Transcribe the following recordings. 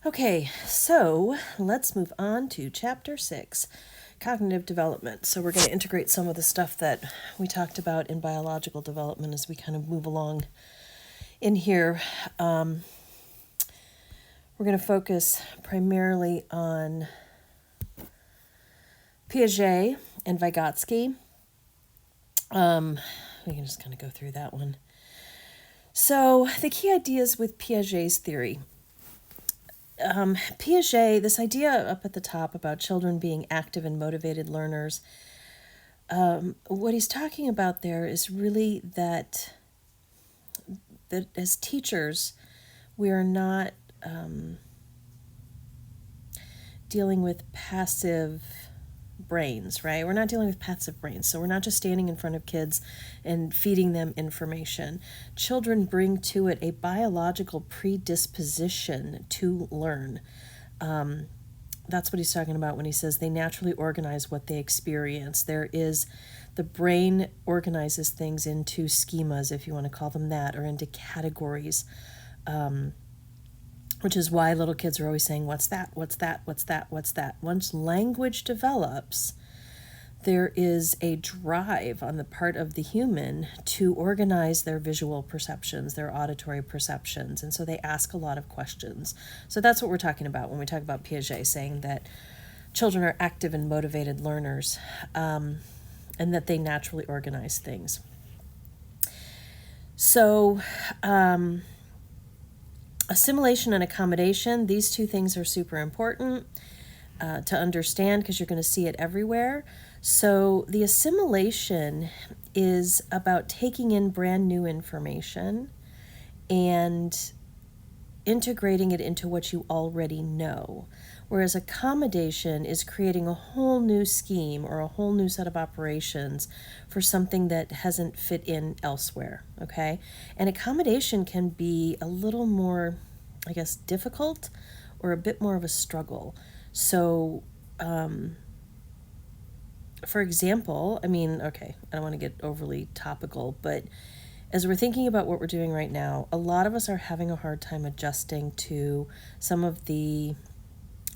Okay, so let's move on to chapter 6, cognitive development. So we're going to integrate some of the stuff that we talked about in biological development as we kind of move along in here. We're going to focus primarily on Piaget and Vygotsky. We can just kind of go through that one. So the key ideas with Piaget's theory. Piaget, this idea up at the top about children being active and motivated learners, what he's talking about there is really that as teachers, we are not dealing with passive brains, right? We're not dealing with passive brains. So we're not just standing in front of kids and feeding them information. Children bring to it a biological predisposition to learn. That's what he's talking about when he says they naturally organize what they experience. The brain organizes things into schemas, if you want to call them that, or into categories. Which is why little kids are always saying, what's that, what's that, what's that, what's that? Once language develops, there is a drive on the part of the human to organize their visual perceptions, their auditory perceptions, and so they ask a lot of questions. So that's what we're talking about when we talk about Piaget, saying that children are active and motivated learners, and that they naturally organize things. So, assimilation and accommodation, these two things are super important to understand because you're going to see it everywhere. So the assimilation is about taking in brand new information and integrating it into what you already know. Whereas accommodation is creating a whole new scheme or a whole new set of operations for something that hasn't fit in elsewhere, okay? And accommodation can be a little more, I guess, difficult or a bit more of a struggle. So, for example, I don't want to get overly topical, but as we're thinking about what we're doing right now, a lot of us are having a hard time adjusting to some of the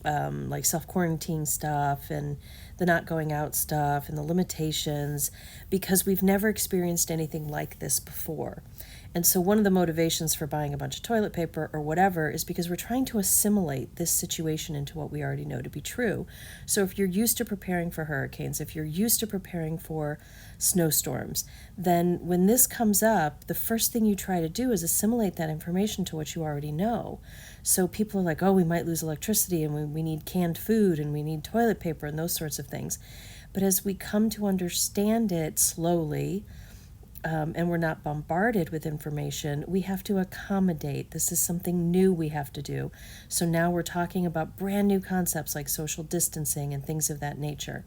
like self-quarantine stuff and the not going out stuff and the limitations because we've never experienced anything like this before. And so one of the motivations for buying a bunch of toilet paper or whatever is because we're trying to assimilate this situation into what we already know to be true. So if you're used to preparing for hurricanes, if you're used to preparing for snowstorms, then when this comes up, the first thing you try to do is assimilate that information to what you already know. So people are like, oh, we might lose electricity and we need canned food and we need toilet paper and those sorts of things. But as we come to understand it slowly, and we're not bombarded with information, we have to accommodate. This is something new we have to do. So now we're talking about brand new concepts like social distancing and things of that nature.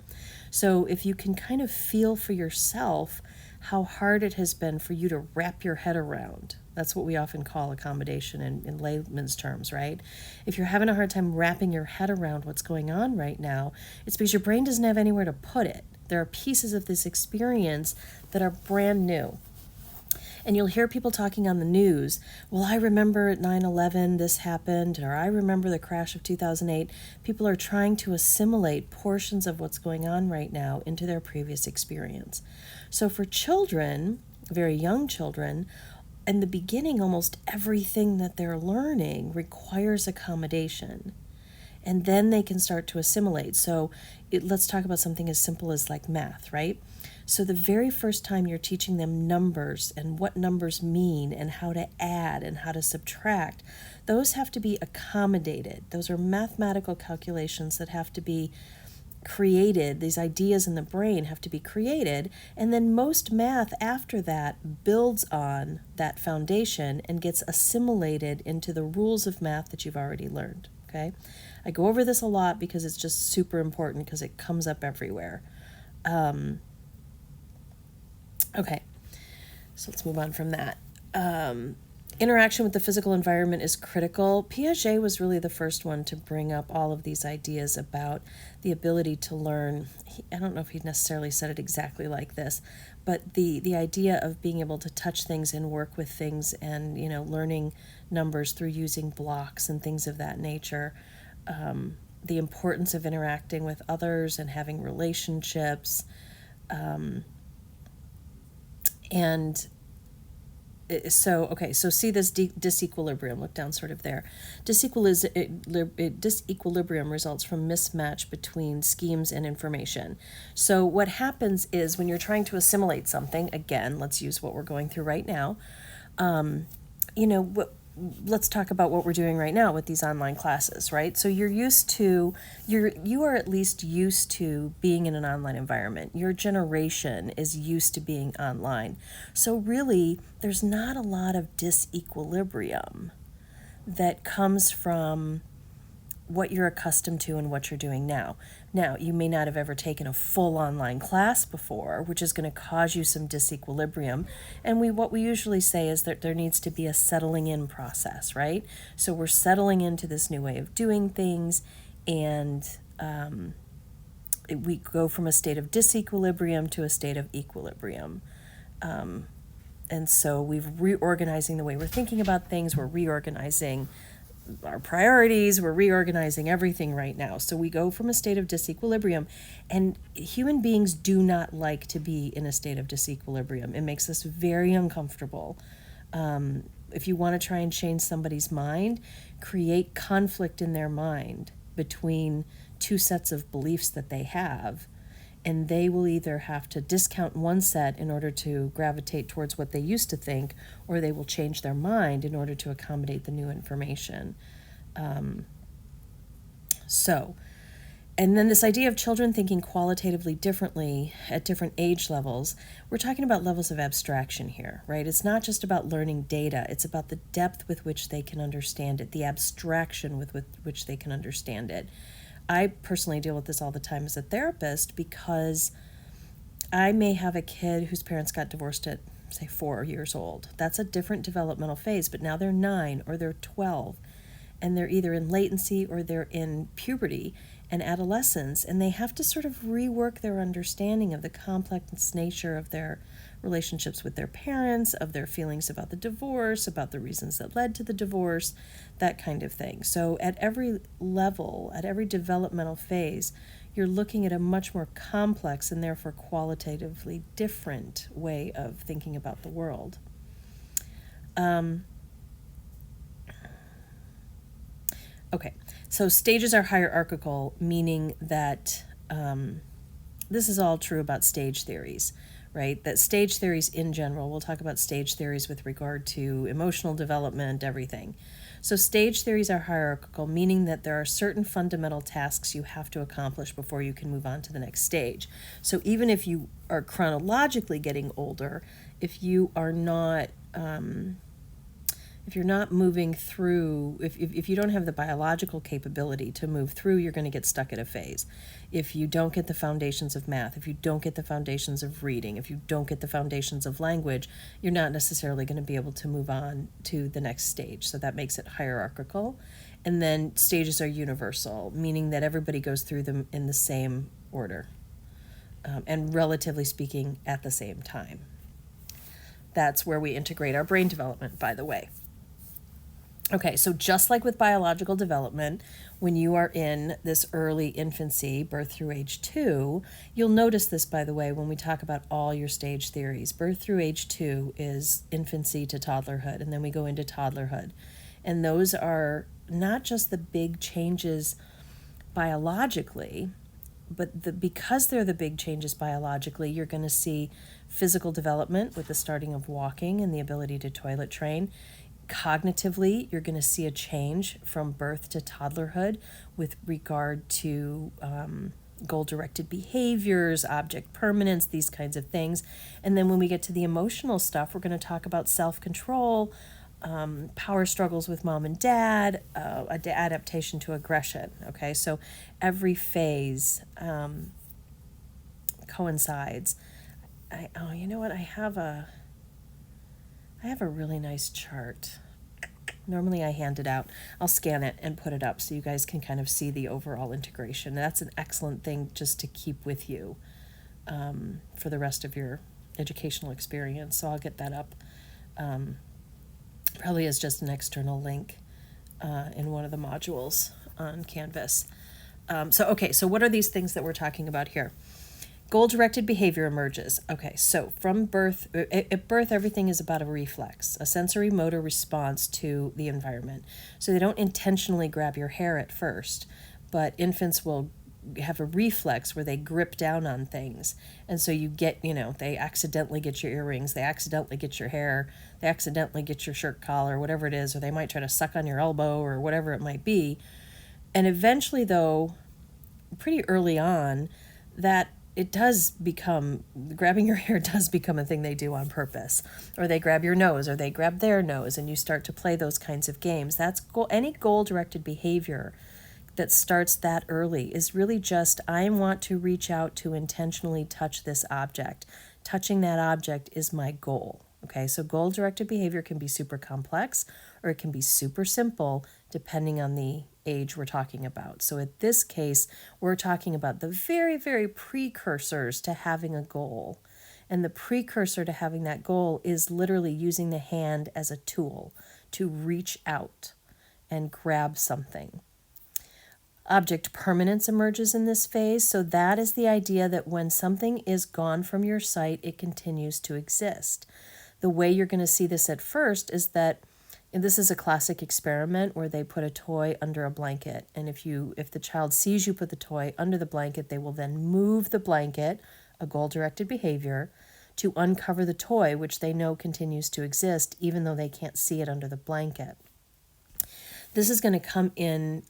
So if you can kind of feel for yourself how hard it has been for you to wrap your head around. That's what we often call accommodation in layman's terms, right? If you're having a hard time wrapping your head around what's going on right now, it's because your brain doesn't have anywhere to put it. There are pieces of this experience that are brand new. And you'll hear people talking on the news, well, I remember at 9/11 this happened, or I remember the crash of 2008. People are trying to assimilate portions of what's going on right now into their previous experience. So for children, very young children, in the beginning, almost everything that they're learning requires accommodation. And then they can start to assimilate. So let's talk about something as simple as like math, right? So the very first time you're teaching them numbers and what numbers mean and how to add and how to subtract, those have to be accommodated. Those are mathematical calculations that have to be created. These ideas in the brain have to be created. And then most math after that builds on that foundation and gets assimilated into the rules of math that you've already learned, okay? I go over this a lot because it's just super important because it comes up everywhere. Okay, so let's move on from that. Interaction with the physical environment is critical. Piaget was really the first one to bring up all of these ideas about the ability to learn. I don't know if he necessarily said it exactly like this, but the idea of being able to touch things and work with things and, learning numbers through using blocks and things of that nature. The importance of interacting with others and having relationships. And so see this disequilibrium. Look down sort of there. Disequilibrium results from mismatch between schemes and information. So what happens is when you're trying to assimilate something, again, let's use what we're going through right now. Let's talk about what we're doing right now with these online classes, right? So you are at least used to being in an online environment. Your generation is used to being online. So really, there's not a lot of disequilibrium that comes from what you're accustomed to and what you're doing now. Now, you may not have ever taken a full online class before, which is going to cause you some disequilibrium. And what we usually say is that there needs to be a settling in process, right? So we're settling into this new way of doing things, and we go from a state of disequilibrium to a state of equilibrium. And so we're reorganizing the way we're thinking about things. We're reorganizing our priorities, we're reorganizing everything right now. So we go from a state of disequilibrium, and human beings do not like to be in a state of disequilibrium. It makes us very uncomfortable. If you want to try and change somebody's mind, create conflict in their mind between two sets of beliefs that they have, and they will either have to discount one set in order to gravitate towards what they used to think, or they will change their mind in order to accommodate the new information. And then this idea of children thinking qualitatively differently at different age levels, we're talking about levels of abstraction here, right? It's not just about learning data, it's about the depth with which they can understand it, the abstraction with which they can understand it. I personally deal with this all the time as a therapist, because I may have a kid whose parents got divorced at, say, 4 years old. That's a different developmental phase, but now they're 9 or they're 12, and they're either in latency or they're in puberty and adolescence, and they have to sort of rework their understanding of the complex nature of their relationships with their parents, of their feelings about the divorce, about the reasons that led to the divorce, that kind of thing. So at every level, at every developmental phase, you're looking at a much more complex and therefore qualitatively different way of thinking about the world. Okay, so stages are hierarchical, meaning that this is all true about stage theories, right? That stage theories in general, we'll talk about stage theories with regard to emotional development, everything. So stage theories are hierarchical, meaning that there are certain fundamental tasks you have to accomplish before you can move on to the next stage. So even if you are chronologically getting older, if you are not if you're not moving through, if you don't have the biological capability to move through, you're going to get stuck at a phase. If you don't get the foundations of math, if you don't get the foundations of reading, if you don't get the foundations of language, you're not necessarily going to be able to move on to the next stage. So that makes it hierarchical. And then stages are universal, meaning that everybody goes through them in the same order, and relatively speaking, at the same time. That's where we integrate our brain development, by the way. Okay, so just like with biological development, when you are in this early infancy, birth through age 2, you'll notice this, by the way, when we talk about all your stage theories. Birth through age 2 is infancy to toddlerhood, and then we go into toddlerhood. And those are not just the big changes biologically, but because they're the big changes biologically, you're going to see physical development with the starting of walking and the ability to toilet train. Cognitively, you're going to see a change from birth to toddlerhood with regard to goal-directed behaviors, object permanence, these kinds of things. And then when we get to the emotional stuff, we're going to talk about self-control, power struggles with mom and dad, adaptation to aggression. Okay, so every phase coincides. You know what? I have a really nice chart. Normally I hand it out. I'll scan it and put it up so you guys can kind of see the overall integration. That's an excellent thing just to keep with you for the rest of your educational experience. So I'll get that up probably as just an external link in one of the modules on Canvas. So what are these things that we're talking about here? Goal-directed behavior emerges. Okay, so from birth, at birth, everything is about a reflex, a sensory motor response to the environment. So they don't intentionally grab your hair at first, but infants will have a reflex where they grip down on things. And so you get, they accidentally get your earrings, they accidentally get your hair, they accidentally get your shirt collar, whatever it is, or they might try to suck on your elbow or whatever it might be. And eventually, though, pretty early on, that it does become, grabbing your hair does become a thing they do on purpose. Or they grab your nose, or they grab their nose, and you start to play those kinds of games. That's any goal-directed behavior that starts that early is really just, I want to reach out to intentionally touch this object. Touching that object is my goal. Okay, so goal-directed behavior can be super complex, or it can be super simple, depending on the age we're talking about. So in this case, we're talking about the very, very precursors to having a goal. And the precursor to having that goal is literally using the hand as a tool to reach out and grab something. Object permanence emerges in this phase. So that is the idea that when something is gone from your sight, it continues to exist. The way you're going to see this at first is that, and this is a classic experiment where they put a toy under a blanket. And if the child sees you put the toy under the blanket, they will then move the blanket, a goal-directed behavior, to uncover the toy, which they know continues to exist, even though they can't see it under the blanket. This is going to come in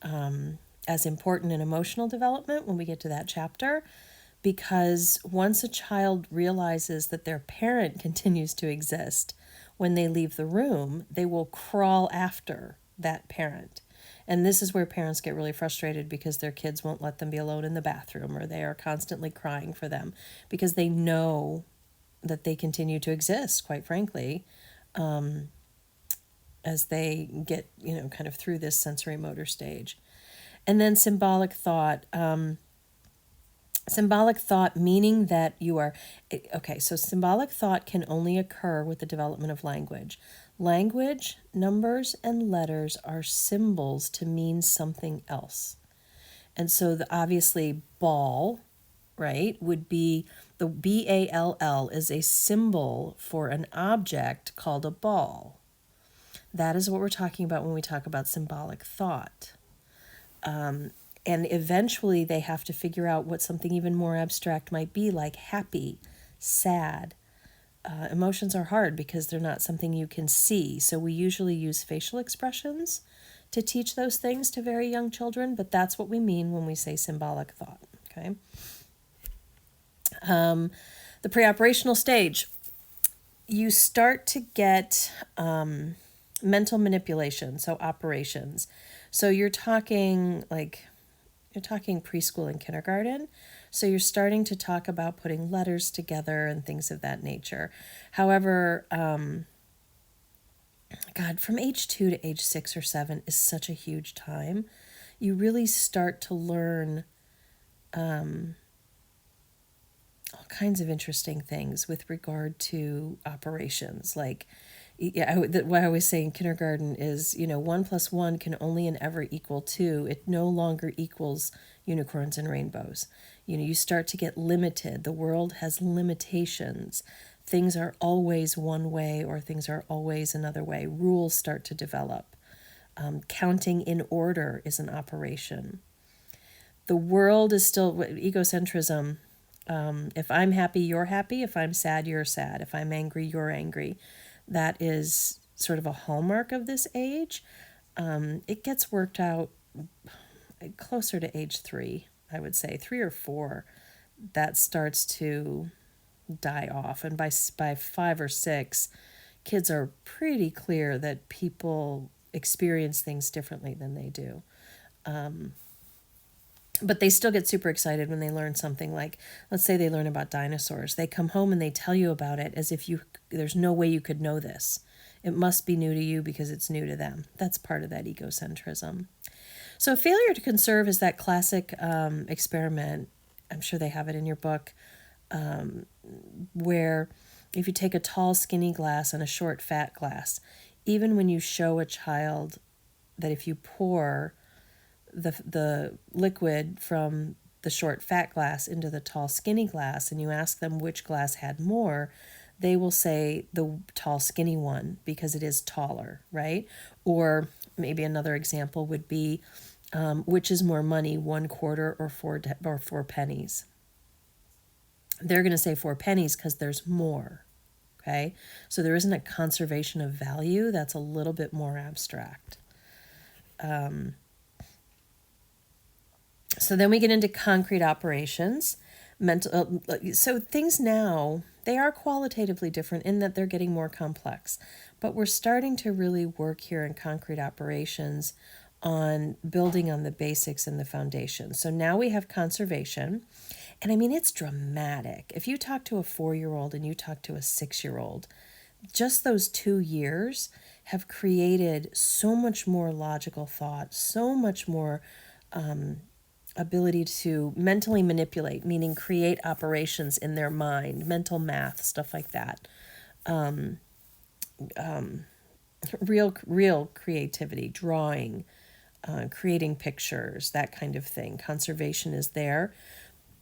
as important in emotional development when we get to that chapter, because once a child realizes that their parent continues to exist, when they leave the room, they will crawl after that parent. And this is where parents get really frustrated because their kids won't let them be alone in the bathroom, or they are constantly crying for them because they know that they continue to exist, quite frankly, as they get, kind of through this sensory motor stage. And then symbolic thought. Symbolic thought, meaning that you are, okay, so symbolic thought can only occur with the development of language. Language, numbers, and letters are symbols to mean something else. And so obviously ball, right, would be, the BALL is a symbol for an object called a ball. That is what we're talking about when we talk about symbolic thought. And eventually they have to figure out what something even more abstract might be, like happy, sad. Emotions are hard because they're not something you can see. So we usually use facial expressions to teach those things to very young children, but that's what we mean when we say symbolic thought, okay? The preoperational stage, you start to get mental manipulation, so operations. So you're talking preschool and kindergarten. So you're starting to talk about putting letters together and things of that nature. However, from age 2 to age 6 or 7 is such a huge time. You really start to learn all kinds of interesting things with regard to operations. Like, what I always say in kindergarten is, 1 + 1 can only and ever equal 2. It no longer equals unicorns and rainbows. You start to get limited. The world has limitations. Things are always one way, or things are always another way. Rules start to develop. Counting in order is an operation. The world is still egocentrism. If I'm happy, you're happy. If I'm sad, you're sad. If I'm angry, you're angry. That is sort of a hallmark of this age. It gets worked out closer to age 3, I would say, 3 or 4. That starts to die off. And by 5 or 6, kids are pretty clear that people experience things differently than they do. But they still get super excited when they learn something like, let's say they learn about dinosaurs. They come home and they tell you about it as if there's no way you could know this It must be new to you because it's new to them. That's part of that egocentrism. So failure to conserve is that classic experiment. I'm sure they have it in your book, where if you take a tall, skinny glass and a short, fat glass, even when you show a child that if you pour the liquid from the short, fat glass into the tall, skinny glass, and you ask them which glass had more, they will say the tall, skinny one because it is taller, right? Or maybe another example would be which is more money, 1/4 or 4 pennies. They're going to say 4 pennies because there's more. Okay, so there isn't a conservation of value. That's a little bit more abstract. So then we get into concrete operations. So things now, they are qualitatively different in that they're getting more complex. But we're starting to really work here in concrete operations on building on the basics and the foundation. So now we have conservation. And I mean, it's dramatic. If you talk to a 4-year-old and you talk to a 6-year-old, just those 2 years have created so much more logical thought, so much more ability to mentally manipulate, meaning create operations in their mind, mental math, stuff like that. Real creativity, drawing, creating pictures, that kind of thing. Conservation is there,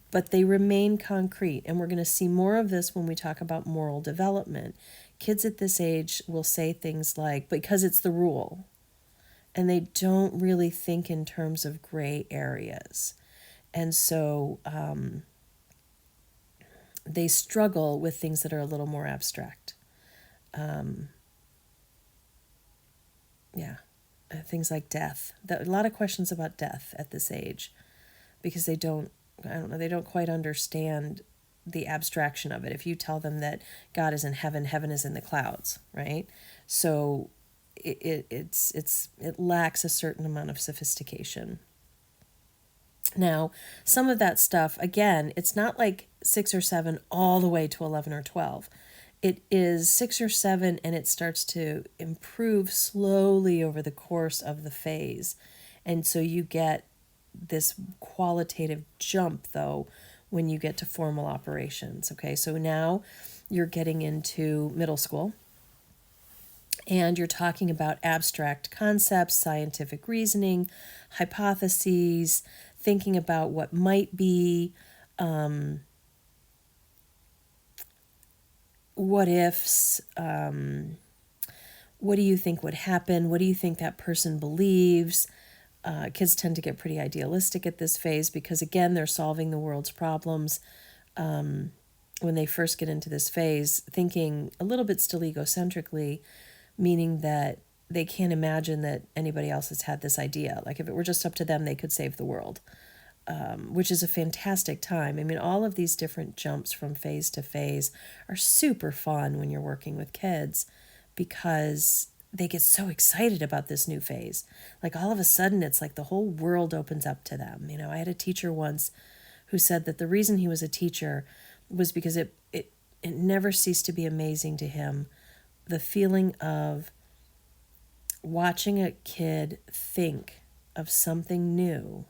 but they remain concrete. And we're going to see more of this when we talk about moral development. Kids at this age will say things like, because it's the rule. And they don't really think in terms of gray areas. And so they struggle with things that are a little more abstract. Things like death. A lot of questions about death at this age because they don't quite understand the abstraction of it. If you tell them that God is in heaven, heaven is in the clouds, right? So it lacks a certain amount of sophistication. Now, some of that stuff, again, it's not like 6 or 7 all the way to 11 or 12. It is 6 or 7 and it starts to improve slowly over the course of the phase. And so you get this qualitative jump, though, when you get to formal operations. Okay, so now you're getting into middle school. And you're talking about abstract concepts, scientific reasoning, hypotheses, thinking about what might be, what ifs, what do you think would happen? What do you think that person believes? Kids tend to get pretty idealistic at this phase because, again, they're solving the world's problems when they first get into this phase, thinking a little bit still egocentrically, meaning that they can't imagine that anybody else has had this idea. Like if it were just up to them, they could save the world, which is a fantastic time. I mean, all of these different jumps from phase to phase are super fun when you're working with kids because they get so excited about this new phase. Like all of a sudden, it's like the whole world opens up to them. You know, I had a teacher once who said that the reason he was a teacher was because it never ceased to be amazing to him, the feeling of watching a kid think of something new.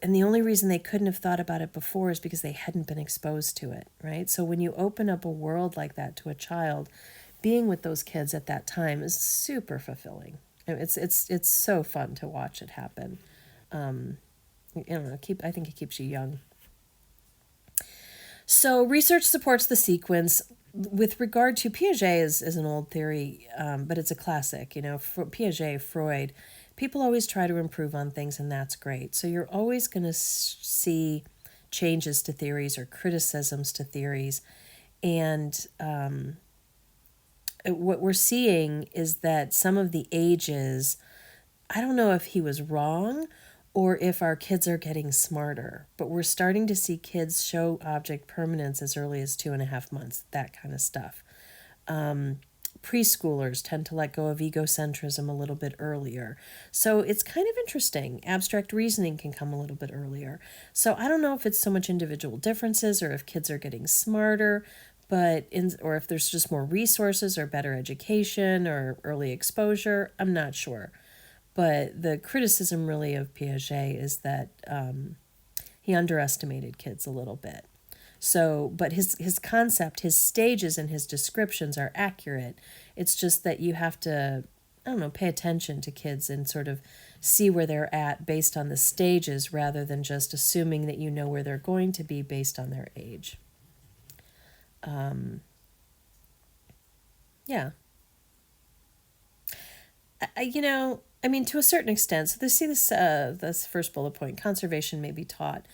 And the only reason they couldn't have thought about it before is because they hadn't been exposed to it, right? So when you open up a world like that to a child, being with those kids at that time is super fulfilling. It's so fun to watch it happen. I think it keeps you young. So research supports the sequence. With regard to Piaget is an old theory, but it's a classic. You know, for Piaget, Freud, people always try to improve on things, and that's great. So you're always going to see changes to theories or criticisms to theories. And what we're seeing is that some of the ages, I don't know if he was wrong or if our kids are getting smarter, but we're starting to see kids show object permanence as early as 2.5 months, that kind of stuff. Preschoolers tend to let go of egocentrism a little bit earlier. So it's kind of interesting. Abstract reasoning can come a little bit earlier. So I don't know if it's so much individual differences or if kids are getting smarter, or if there's just more resources or better education or early exposure, I'm not sure. But the criticism really of Piaget is that he underestimated kids a little bit. So, but his concept, his stages and his descriptions are accurate. It's just that you have to, I don't know, pay attention to kids and sort of see where they're at based on the stages rather than just assuming that you know where they're going to be based on their age. Yeah. I mean, to a certain extent. So, this first bullet point: conservation may be taught.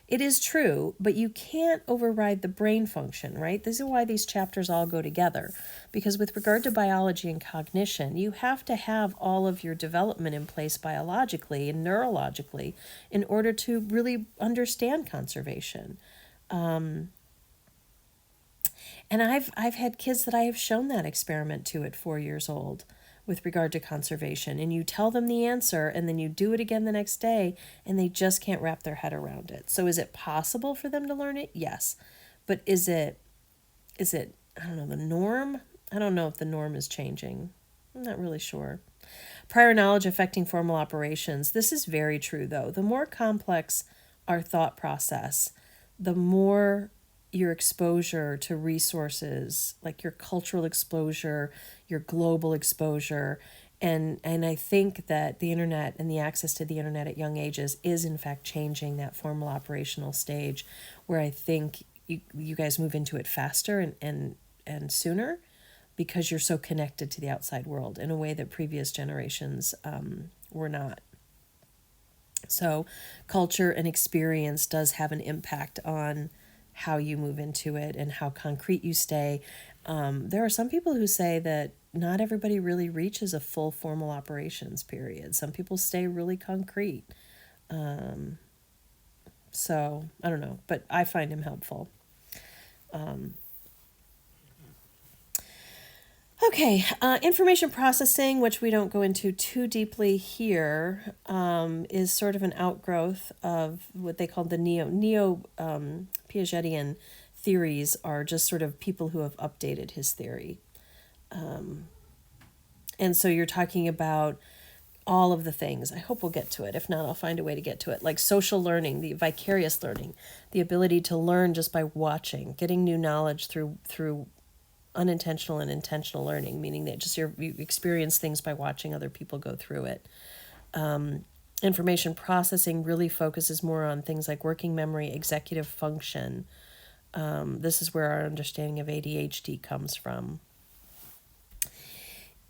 It is true, but you can't override the brain function, right? This is why these chapters all go together. Because with regard to biology and cognition, you have to have all of your development in place biologically and neurologically in order to really understand conservation. And I've had kids that I have shown that experiment to at 4 years old with regard to conservation. And you tell them the answer and then you do it again the next day and they just can't wrap their head around it. So is it possible for them to learn it? Yes. But is it I don't know, the norm? I don't know if the norm is changing. I'm not really sure. Prior knowledge affecting formal operations. This is very true though. The more complex our thought process, the more your exposure to resources, like your cultural exposure, your global exposure, and I think that the internet and the access to the internet at young ages is in fact changing that formal operational stage, where I think you guys move into it faster and sooner because you're so connected to the outside world in a way that previous generations were not. So culture and experience does have an impact on how you move into it and how concrete you stay. There are some people who say that not everybody really reaches a full formal operations period. Some people stay really concrete. So I don't know, but I find him helpful. Okay, information processing, which we don't go into too deeply here, is sort of an outgrowth of what they call the Neo-Piagetian theories, are just sort of people who have updated his theory. And so you're talking about all of the things. I hope we'll get to it. If not, I'll find a way to get to it. Like social learning, the vicarious learning, the ability to learn just by watching, getting new knowledge through unintentional and intentional learning, meaning that just you experience things by watching other people go through it. Information processing really focuses more on things like working memory, executive function. This is where our understanding of ADHD comes from.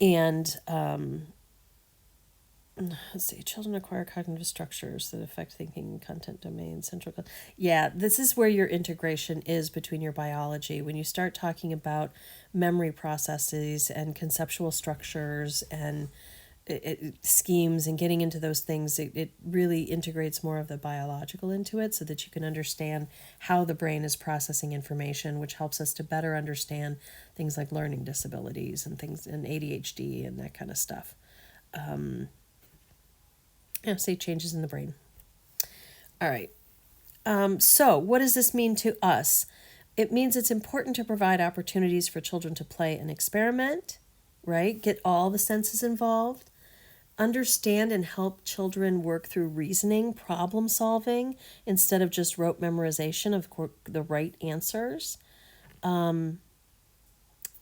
And let's see, children acquire cognitive structures that affect thinking, content domain, Yeah, this is where your integration is between your biology. When you start talking about memory processes and conceptual structures and schemes and getting into those things, it really integrates more of the biological into it so that you can understand how the brain is processing information, which helps us to better understand things like learning disabilities and things and ADHD and that kind of stuff. Say changes in the brain. All right. So what does this mean to us? It means it's important to provide opportunities for children to play and experiment, right? Get all the senses involved. Understand and help children work through reasoning, problem solving, instead of just rote memorization of the right answers.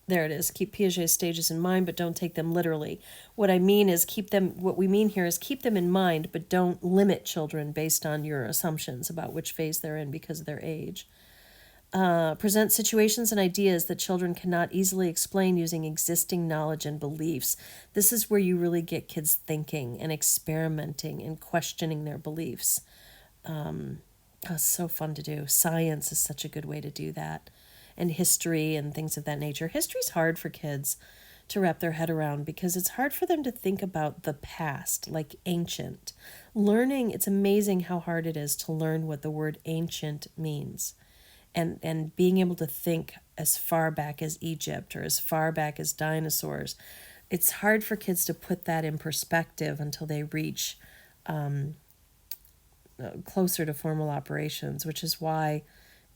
There it is. Keep Piaget's stages in mind, but don't take them literally. What we mean here is keep them in mind, but don't limit children based on your assumptions about which phase they're in because of their age. Present situations and ideas that children cannot easily explain using existing knowledge and beliefs. This is where you really get kids thinking and experimenting and questioning their beliefs. It's so fun to do. Science is such a good way to do that. And history and things of that nature. History's hard for kids to wrap their head around because it's hard for them to think about the past, like ancient. It's amazing how hard it is to learn what the word ancient means. And being able to think as far back as Egypt or as far back as dinosaurs. It's hard for kids to put that in perspective until they reach closer to formal operations, which is why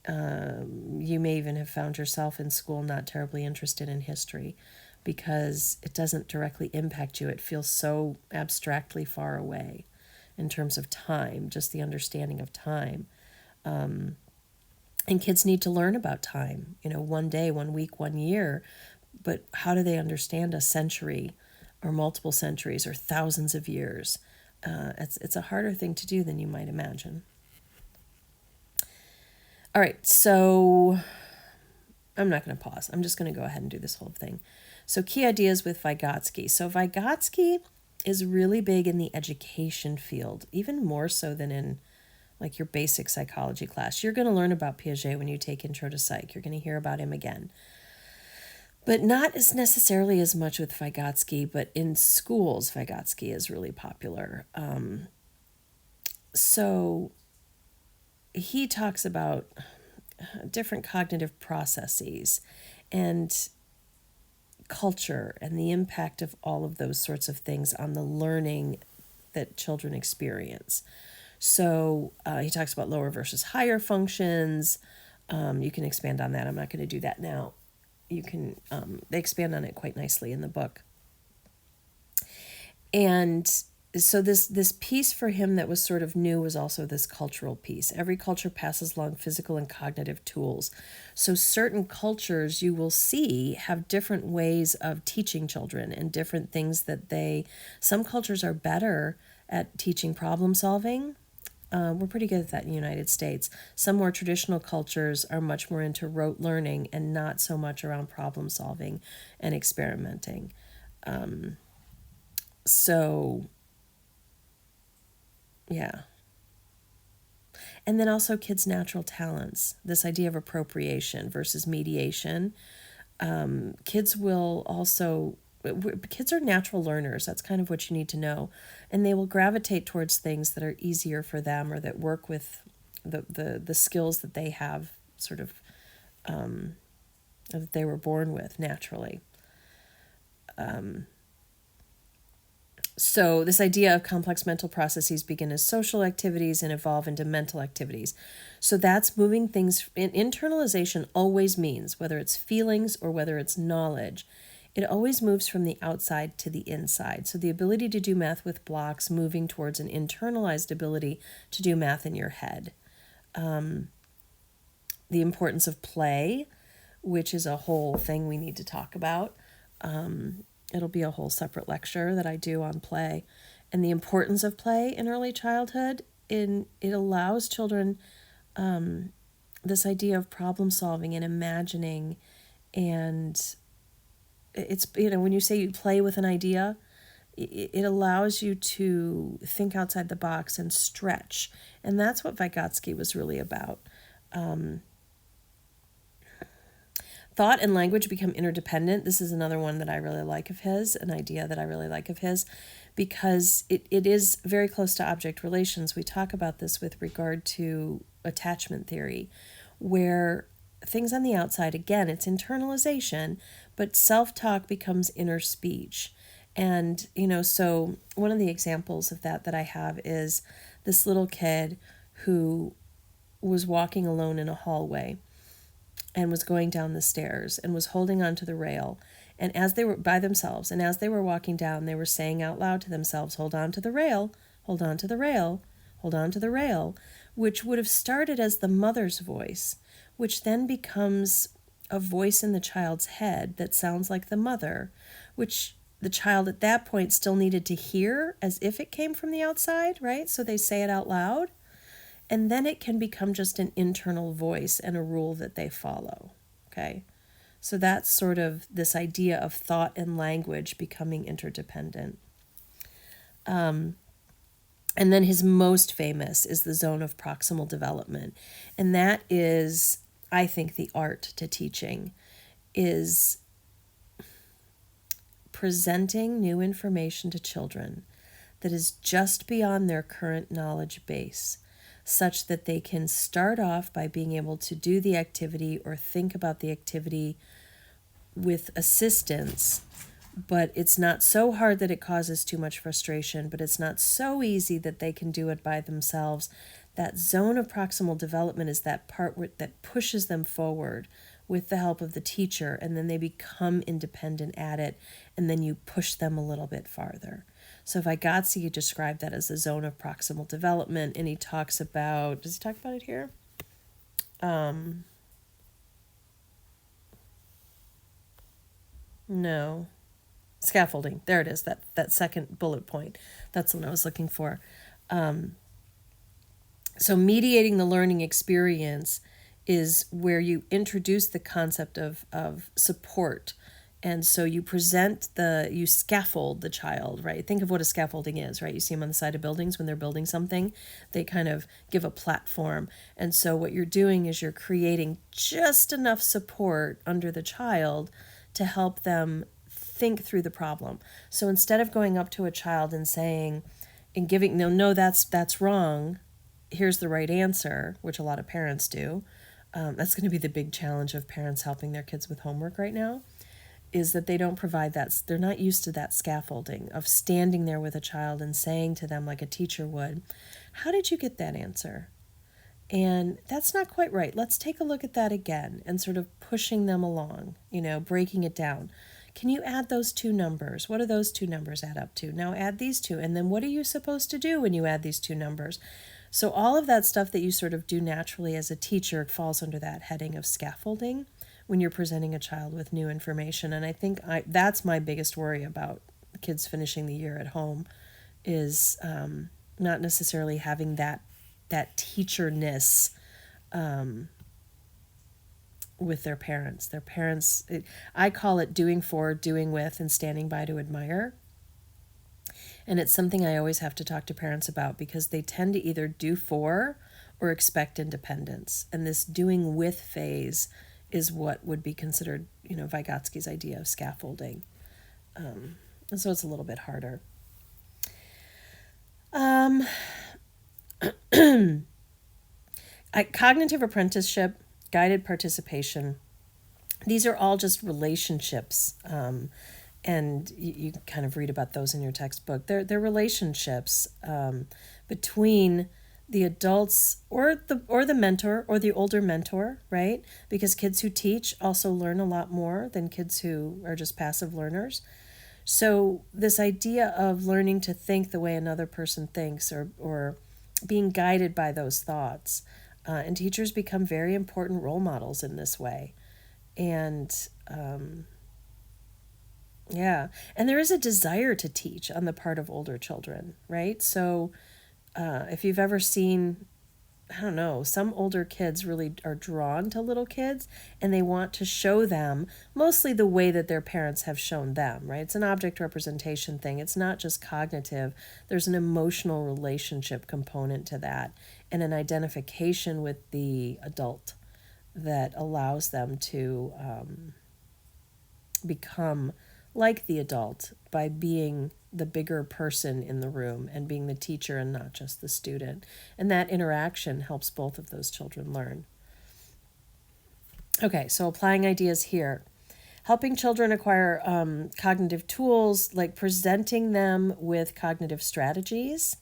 You may even have found yourself in school not terribly interested in history because it doesn't directly impact you. It feels so abstractly far away in terms of time, just the understanding of time. And kids need to learn about time, 1 day, 1 week, 1 year. But how do they understand a century or multiple centuries or thousands of years? It's a harder thing to do than you might imagine. All right, so I'm not going to pause. I'm just going to go ahead and do this whole thing. So key ideas with Vygotsky. So Vygotsky is really big in the education field, even more so than in like your basic psychology class. You're going to learn about Piaget when you take Intro to Psych. You're going to hear about him again. But not as necessarily as much with Vygotsky, but in schools, Vygotsky is really popular. So he talks about different cognitive processes and culture and the impact of all of those sorts of things on the learning that children experience. So he talks about lower versus higher functions. You can expand on that. I'm not going to do that now. You can, they expand on it quite nicely in the book. And so this piece for him that was sort of new was also this cultural piece. Every culture passes along physical and cognitive tools. So certain cultures you will see have different ways of teaching children and different things that some cultures are better at teaching problem solving. We're pretty good at that in the United States. Some more traditional cultures are much more into rote learning and not so much around problem solving and experimenting. So, yeah. And then also kids' natural talents, this idea of appropriation versus mediation. Kids will also, kids are natural learners. That's kind of what you need to know. And they will gravitate towards things that are easier for them or that work with the skills that they have sort of, that they were born with naturally. So this idea of complex mental processes begin as social activities and evolve into mental activities. So that's moving things. Internalization always means, whether it's feelings or whether it's knowledge, it always moves from the outside to the inside. So the ability to do math with blocks moving towards an internalized ability to do math in your head. The importance of play, which is a whole thing we need to talk about. It'll be a whole separate lecture that I do on play and the importance of play in early childhood. It allows children this idea of problem solving and imagining, and it's, when you say you play with an idea, it allows you to think outside the box and stretch, and that's what Vygotsky was really about. Thought and language become interdependent. This is another one that I really like of his, an idea that I really like of his, because it is very close to object relations. We talk about this with regard to attachment theory, where things on the outside, again, it's internalization, but self-talk becomes inner speech. And, so one of the examples of that I have is this little kid who was walking alone in a hallway and was going down the stairs and was holding onto the rail. And as they were by themselves, and as they were walking down, they were saying out loud to themselves, hold on to the rail, hold on to the rail, hold on to the rail, which would have started as the mother's voice, which then becomes a voice in the child's head that sounds like the mother, which the child at that point still needed to hear as if it came from the outside, right? So they say it out loud. And then it can become just an internal voice and a rule that they follow, okay? So that's sort of this idea of thought and language becoming interdependent. And then his most famous is the zone of proximal development. And that is, I think, the art to teaching, is presenting new information to children that is just beyond their current knowledge base, such that they can start off by being able to do the activity or think about the activity with assistance but it's not so hard that it causes too much frustration, but it's not so easy that they can do it by themselves. That zone of proximal development is that part that pushes them forward with the help of the teacher, and then they become independent at it, and then you push them a little bit farther. So Vygotsky described that as the zone of proximal development, and he talks about, does he talk about it here? No. Scaffolding. There it is, that second bullet point. That's what I was looking for. So mediating the learning experience is where you introduce the concept of support. And so you you scaffold the child, right? Think of what a scaffolding is, right? You see them on the side of buildings when they're building something. They kind of give a platform. And so what you're doing is you're creating just enough support under the child to help them think through the problem. So instead of going up to a child and saying, and giving, no, that's wrong, here's the right answer, which a lot of parents do. That's going to be the big challenge of parents helping their kids with homework right now, is that they don't provide that. They're not used to that scaffolding of standing there with a child and saying to them like a teacher would, how did you get that answer? And that's not quite right. Let's take a look at that again, and sort of pushing them along, breaking it down. Can you add those two numbers? What do those two numbers add up to? Now add these two. And then what are you supposed to do when you add these two numbers? So all of that stuff that you sort of do naturally as a teacher falls under that heading of scaffolding when you're presenting a child with new information. And I think that's my biggest worry about kids finishing the year at home, is not necessarily having that teacherness with their parents. I call it doing for, doing with, and standing by to admire. And it's something I always have to talk to parents about, because they tend to either do for or expect independence. And this doing with phase is what would be considered, Vygotsky's idea of scaffolding. And so it's a little bit harder. Cognitive apprenticeship, guided participation, these are all just relationships. And you kind of read about those in your textbook. They're relationships between the adults or the mentor or the older mentor, right? Because kids who teach also learn a lot more than kids who are just passive learners. So this idea of learning to think the way another person thinks, or being guided by those thoughts, and teachers become very important role models in this way. And and there is a desire to teach on the part of older children, right? So if you've ever seen, I don't know, some older kids really are drawn to little kids, and they want to show them mostly the way that their parents have shown them, right? It's an object representation thing. It's not just cognitive. There's an emotional relationship component to that, and an identification with the adult that allows them to become like the adult by being the bigger person in the room and being the teacher and not just the student. And that interaction helps both of those children learn. Okay, so applying ideas here. Helping children acquire cognitive tools, like presenting them with cognitive strategies.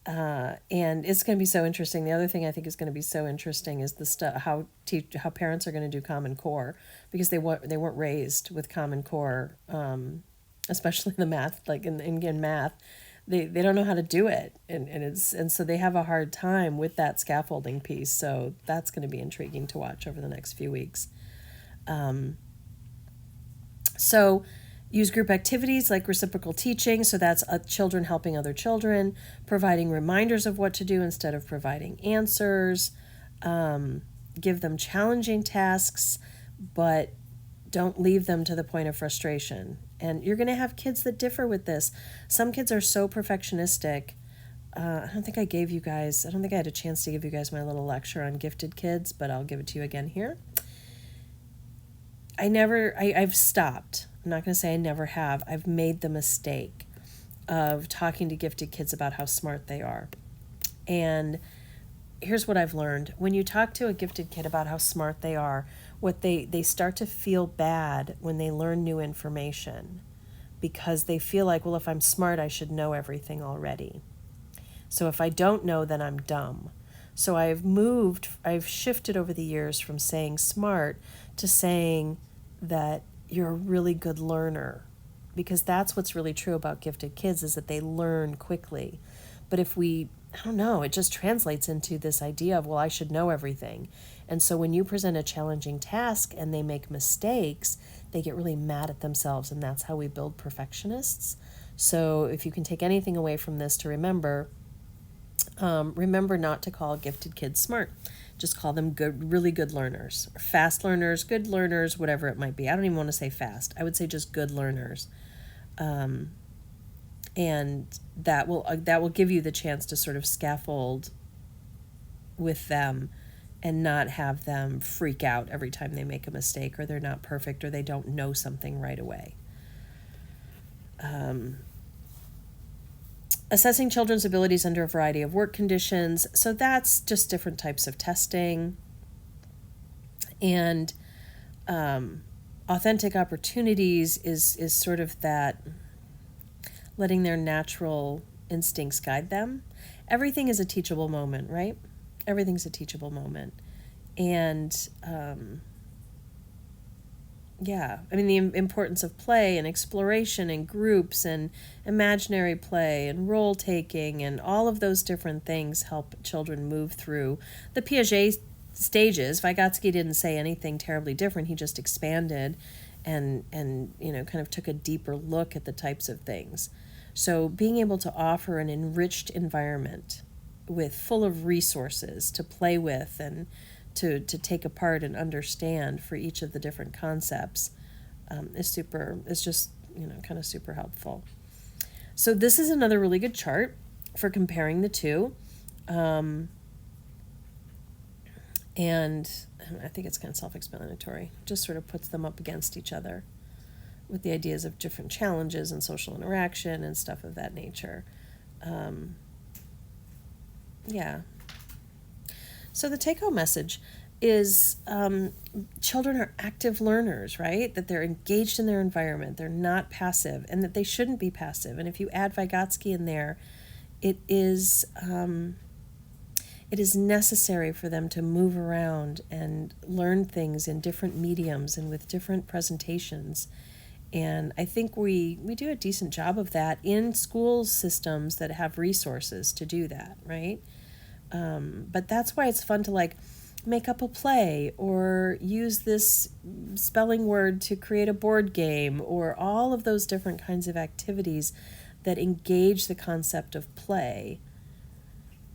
And it's going to be so interesting. The other thing I think is going to be so interesting is how parents are going to do Common Core, because they weren't raised with Common Core, especially the math. Like in math, they don't know how to do it, and so they have a hard time with that scaffolding piece. So that's going to be intriguing to watch over the next few weeks. So use group activities like reciprocal teaching, so that's children helping other children, providing reminders of what to do instead of providing answers. Give them challenging tasks, but don't leave them to the point of frustration. And you're going to have kids that differ with this. Some kids are so perfectionistic. I don't think I had a chance to give you guys my little lecture on gifted kids, but I'll give it to you again here. I've stopped. I'm not going to say I never have. I've made the mistake of talking to gifted kids about how smart they are. And here's what I've learned. When you talk to a gifted kid about how smart they are, they start to feel bad when they learn new information. because they feel like, well, if I'm smart, I should know everything already. So if I don't know, then I'm dumb. So I've shifted over the years from saying smart to saying that you're a really good learner, because that's what's really true about gifted kids, is that they learn quickly. But if I don't know, it just translates into this idea of, well, I should know everything. And so when you present a challenging task and they make mistakes, they get really mad at themselves, and that's how we build perfectionists. So if you can take anything away from this to remember not to call gifted kids smart. Just call them good, really good learners, or fast learners, good learners, whatever it might be. I don't even want to say fast. I would say just good learners. And that will give you the chance to sort of scaffold with them and not have them freak out every time they make a mistake, or they're not perfect, or they don't know something right away. Assessing children's abilities under a variety of work conditions. So that's just different types of testing. And authentic opportunities is sort of that letting their natural instincts guide them. Everything is a teachable moment, right? Everything's a teachable moment. And the importance of play and exploration and groups and imaginary play and role taking and all of those different things help children move through the Piaget stages. Vygotsky didn't say anything terribly different. He just expanded and kind of took a deeper look at the types of things. So being able to offer an enriched environment full of resources to play with and to take apart and understand for each of the different concepts is just kind of super helpful. So this is another really good chart for comparing the two, and I think it's kind of self-explanatory. Just sort of puts them up against each other with the ideas of different challenges and social interaction and stuff of that nature. So the take-home message is children are active learners, right? That they're engaged in their environment, they're not passive, and that they shouldn't be passive. And if you add Vygotsky in there, it is necessary for them to move around and learn things in different mediums and with different presentations. And I think we do a decent job of that in school systems that have resources to do that, right? But that's why it's fun to make up a play or use this spelling word to create a board game, or all of those different kinds of activities that engage the concept of play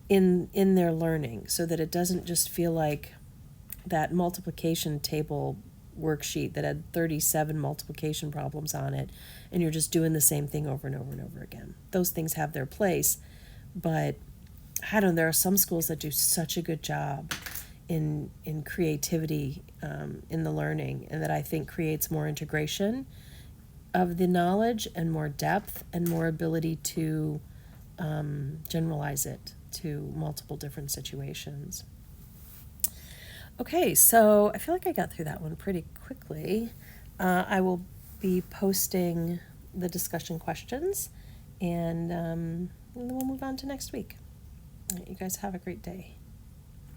in their learning, so that it doesn't just feel like that multiplication table worksheet that had 37 multiplication problems on it and you're just doing the same thing over and over and over again. Those things have their place, but I don't know, there are some schools that do such a good job in creativity in the learning, and that I think creates more integration of the knowledge and more depth and more ability to generalize it to multiple different situations. Okay, so I feel like I got through that one pretty quickly. I will be posting the discussion questions, and then we'll move on to next week. All right, you guys have a great day.